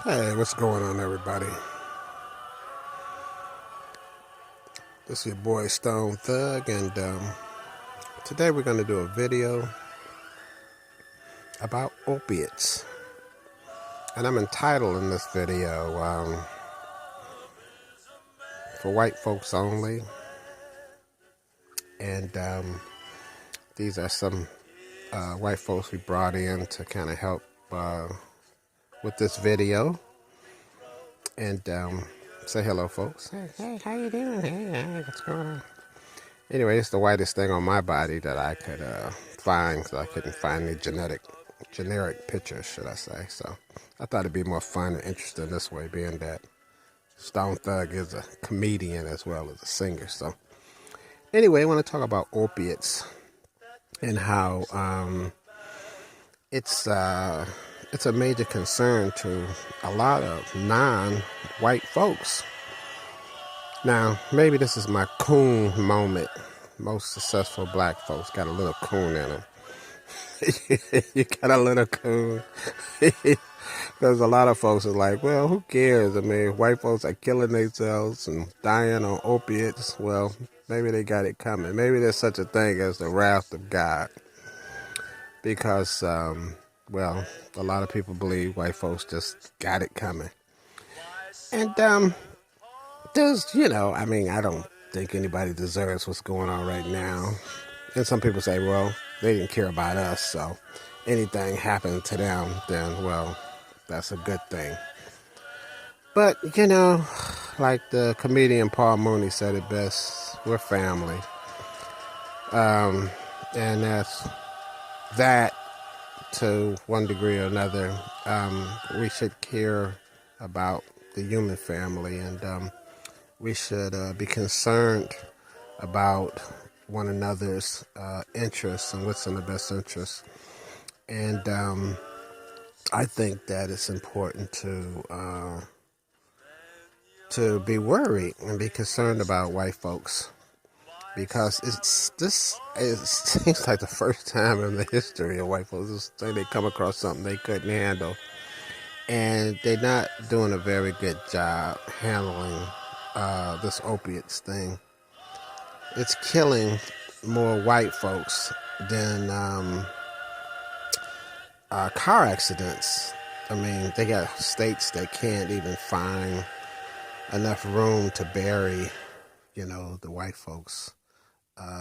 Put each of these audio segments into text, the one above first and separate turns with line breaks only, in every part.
Hey, what's going on, everybody? This is your boy Stone Thug, and today we're going to do a video about opiates. And I'm entitling this video for white folks only. And these are some white folks we brought in to kind of help with this video. And say hello, folks. Hey, how you doing? Hey, what's going on? Anyway, it's the whitest thing on my body that I could find, because I couldn't find any generic pictures, should I say. So I thought it'd be more fun and interesting this way, being that Stone Thug is a comedian as well as a singer. So anyway, I want to talk about opiates and how it's a major concern to a lot of non-white folks. Now, maybe this is my coon moment. Most successful black folks got a little coon in them. You got a little coon. Because a lot of folks are like, well, who cares? I mean, white folks are killing themselves and dying on opiates. Well, maybe they got it coming. Maybe there's such a thing as the wrath of God. Because, well, a lot of people believe white folks just got it coming. And there's, I mean, I don't think anybody deserves what's going on right now. And some people say, well, they didn't care about us, so anything happened to them, then, well, that's a good thing. But, like the comedian Paul Mooney said it best, we're family. And that's that to one degree or another. We should care about the human family, and we should be concerned about one another's interests and what's in the best interest. And I think that it's important to be worried and be concerned about white folks, because it seems like the first time in the history of white folks they come across something they couldn't handle, and they're not doing a very good job handling this opiates thing. It's killing more white folks than car accidents. I mean, they got states that can't even find enough room to bury, the white folks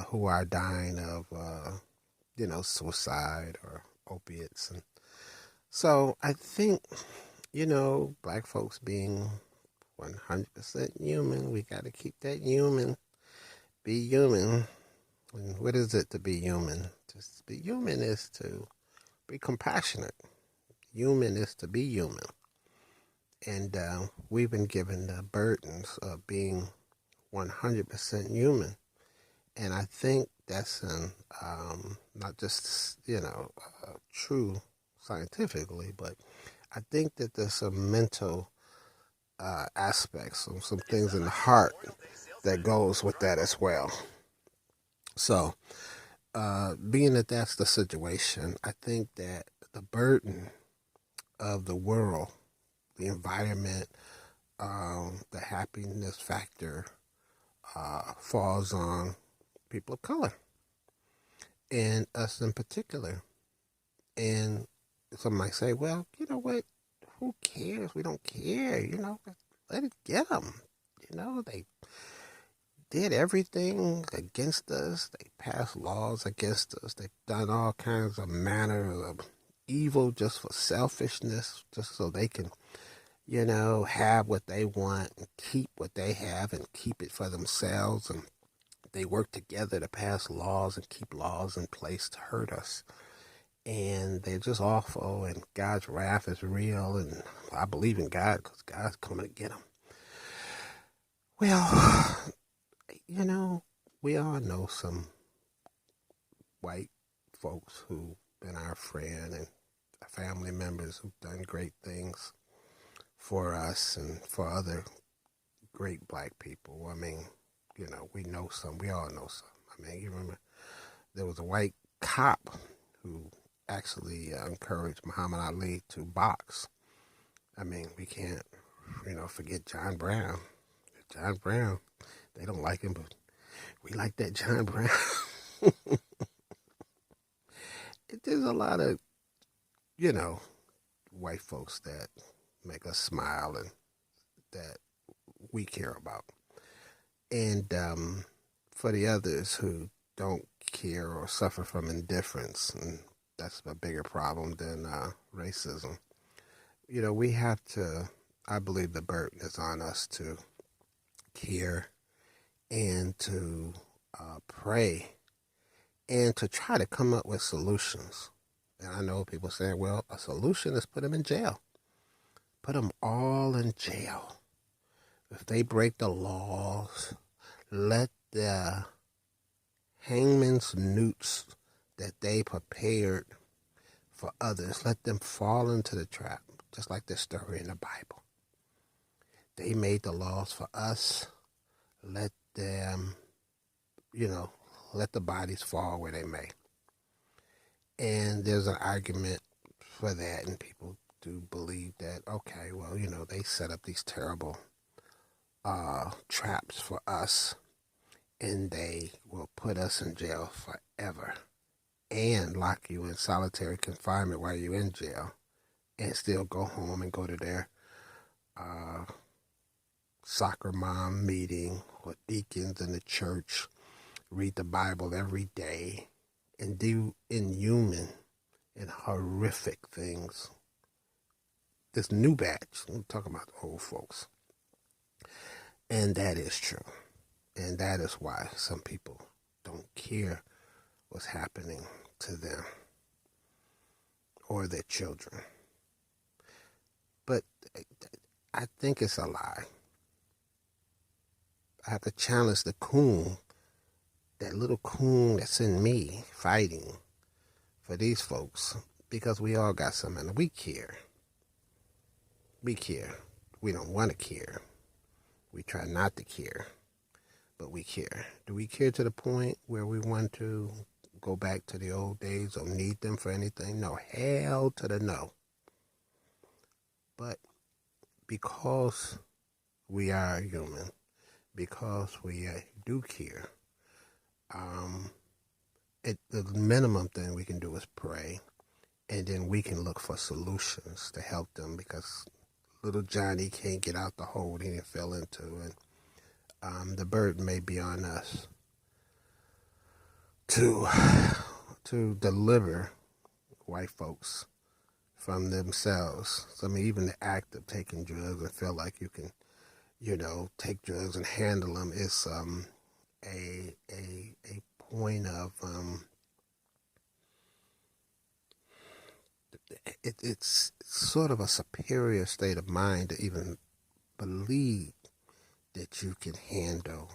who are dying of, suicide or opiates. And so I think, black folks being 100% human, we got to keep that human. Be human. And what is it to be human? To be human is to be compassionate. Human is to be human. And we've been given the burdens of being 100% human. And I think that's not just, true scientifically, but I think that there's some mental aspects, some things in the heart that goes with that as well. So, being that that's the situation, I think that the burden of the world, the environment, the happiness factor falls on people of color, and us in particular. And some might say, well, you know what? Who cares? We don't care. Let it get them. They did everything against us. They passed laws against us. They've done all kinds of manner of evil just for selfishness, just so they can, have what they want and keep what they have and keep it for themselves. And they work together to pass laws and keep laws in place to hurt us. And they're just awful, and God's wrath is real, and I believe in God because God's coming to get them. Well, we all know some white folks who've been our friend and family members who've done great things for us and for other great black people. I mean, we know some. We all know some. I mean, you remember there was a white cop who actually encouraged Muhammad Ali to box. I mean, we can't, forget John Brown. John Brown, they don't like him, but we like that John Brown. There's a lot of, you know, white folks that make us smile and that we care about. And for the others who don't care or suffer from indifference, and that's a bigger problem than racism. We have to, I believe the burden is on us to care and to pray and to try to come up with solutions. And I know people say, well, a solution is put them in jail. Put them all in jail. If they break the laws, let the hangman's newts that they prepared for others, let them fall into the trap, just like the story in the Bible. They made the laws for us. Let them, let the bodies fall where they may. And there's an argument for that, and people do believe that, okay, well, they set up these terrible traps for us, and they will put us in jail forever and lock you in solitary confinement while you're in jail and still go home and go to their soccer mom meeting or deacons in the church, read the Bible every day, and do inhuman and horrific things. This new batch, I'm talking about the old folks. And that is true. And that is why some people don't care what's happening to them or their children. But I think it's a lie. I have to challenge the coon, that little coon that's in me fighting for these folks, because we all got something. We care. We care. We don't want to care. We try not to care, but we care. Do we care to the point where we want to go back to the old days or need them for anything? No, hell to the no. But because we are human, because we do care, the minimum thing we can do is pray, and then we can look for solutions to help them, because little Johnny can't get out the hole he fell into, and the burden may be on us to deliver white folks from themselves. So, I mean, even the act of taking drugs and feel like you can, take drugs and handle them is a point of it's sort of a superior state of mind to even believe that you can handle,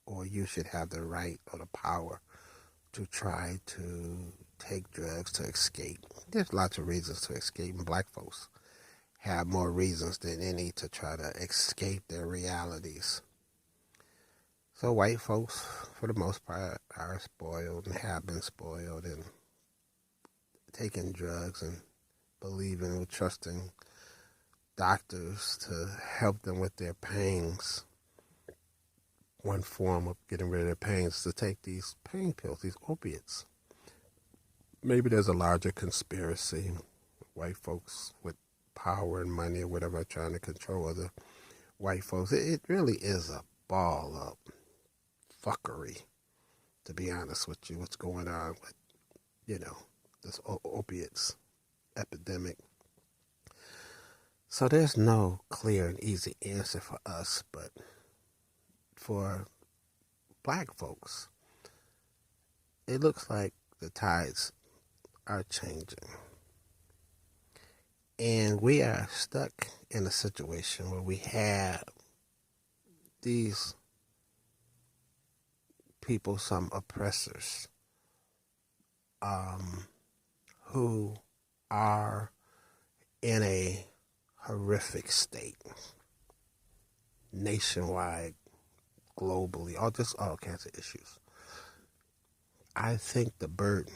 or you should have the right or the power to try to take drugs to escape. There's lots of reasons to escape, and black folks have more reasons than any to try to escape their realities. So white folks, for the most part, are spoiled and have been spoiled and taking drugs and believing or trusting doctors to help them with their pains. One form of getting rid of their pains is to take these pain pills, these opiates. Maybe there's a larger conspiracy. White folks with power and money or whatever are trying to control other white folks. It really is a ball of fuckery, to be honest with you, what's going on with, this opiates epidemic. So there's no clear and easy answer for us, but for black folks, it looks like the tides are changing. And we are stuck in a situation where we have these people, some oppressors, who are in a horrific state, nationwide, globally, all kinds of issues. I think the burden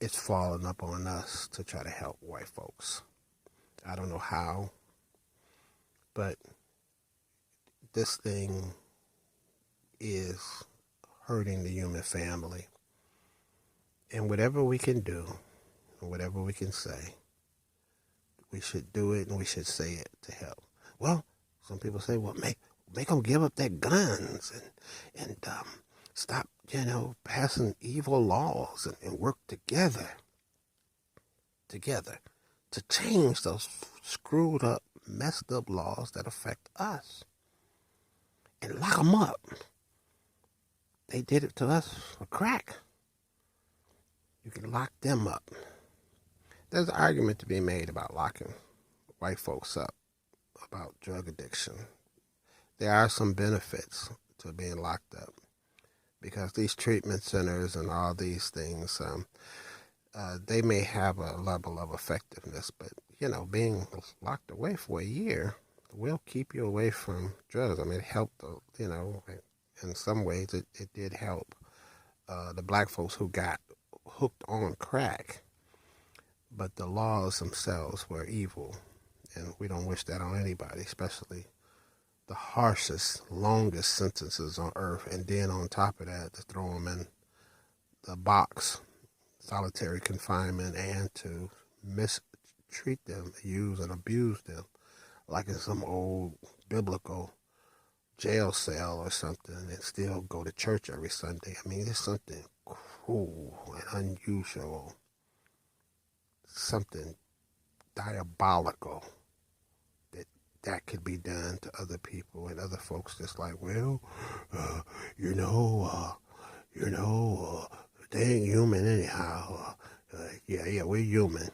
is falling up on us to try to help white folks. I don't know how, but this thing is hurting the human family. And whatever we can do, and whatever we can say, we should do it and we should say it to help. Well, some people say, well, make them give up their guns and stop, passing evil laws and work together to change those screwed up, messed up laws that affect us and lock them up. They did it to us for crack. You can lock them up. There's an argument to be made about locking white folks up about drug addiction. There are some benefits to being locked up because these treatment centers and all these things, they may have a level of effectiveness, but, being locked away for a year will keep you away from drugs. I mean, it helped, in some ways it did help the black folks who got hooked on crack, but the laws themselves were evil, and we don't wish that on anybody, especially the harshest, longest sentences on earth, and then on top of that, to throw them in the box, solitary confinement, and to mistreat them, use and abuse them, like in some old biblical jail cell or something, and still go to church every Sunday. I mean, it's something cruel and unusual, something diabolical that could be done to other people, and other folks just like, well, they ain't human anyhow. Yeah, we're human.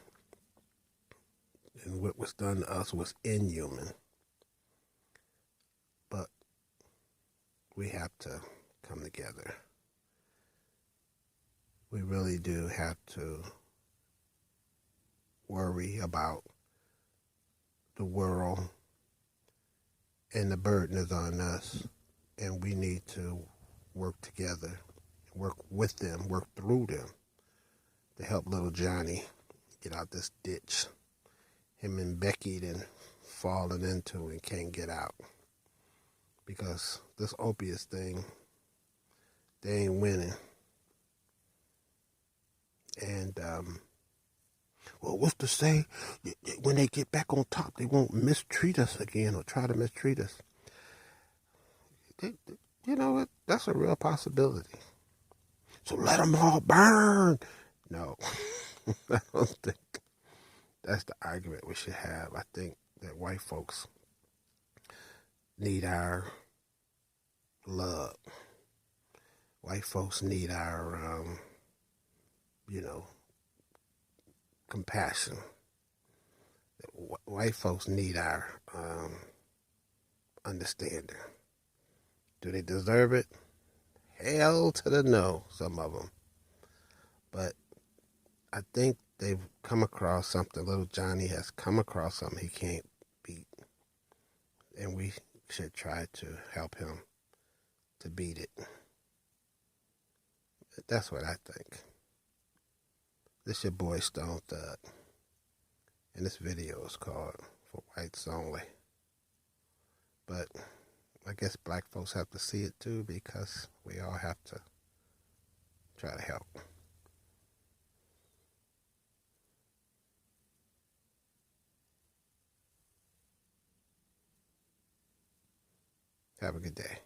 And what was done to us was inhuman. But we have to come together. We really do have to worry about the world, and the burden is on us, and we need to work together, work with them, work through them to help little Johnny get out this ditch him and Becky then falling into and can't get out. Because this opiates thing, they ain't winning. And, well, what's to say when they get back on top, they won't mistreat us again or try to mistreat us? That's a real possibility. So let them all burn. No, I don't think that's the argument we should have. I think that white folks need our love. White folks need our, compassion. White folks need our understanding. Do they deserve it? Hell to the no, some of them. But I think they've come across something. Little Johnny has come across something he can't beat. And we should try to help him to beat it. That's what I think. This is your boy Stone Thug. And this video is called For Whites Only. But I guess black folks have to see it too, because we all have to try to help. Have a good day.